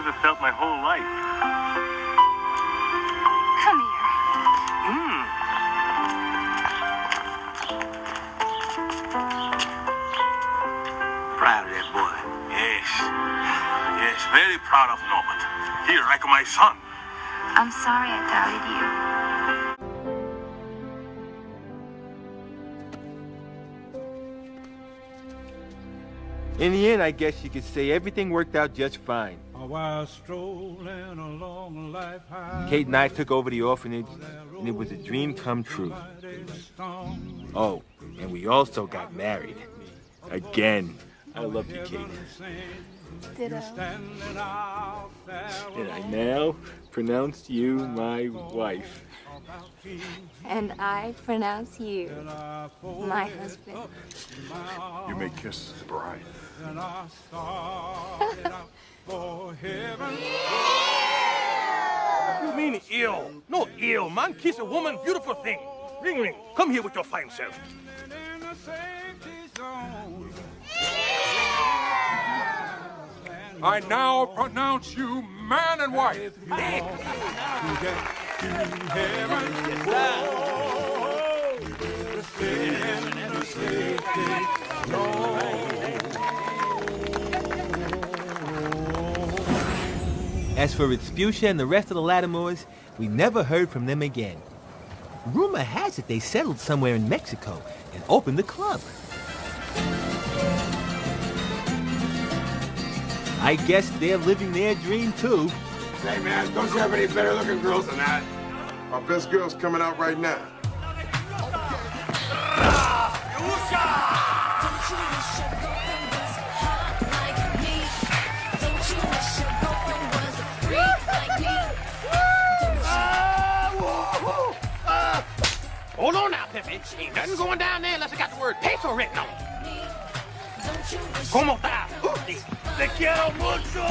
ever felt my whole life. Come here. Proud of that boy. Yes. Yes, very proud of Norbit. He like my son. I'm sorry I doubted you. In the end, I guess you could say everything worked out just fine. Kate and I took over the orphanage, and it was a dream come true. Oh, and we also got married. Again. I love you, Kate. Ditto. And I now pronounce you my wife. And I pronounce you my husband. You may kiss the bride. You mean ill? No ill, man. Kiss a woman, beautiful thing. Ring, ring. Come here with your fine self. I now pronounce you man and wife. As for Respucia and the rest of the Lattimores, we never heard from them again. Rumor has it they settled somewhere in Mexico and opened a club. I guess they're living their dream too. Hey man, don't you have any better looking girls than that? Our best girl's coming out right now. Hold on now, Pepe. Ain't nothing going down there unless it got the word peso written on it. ¿Cómo está? Te quiero mucho.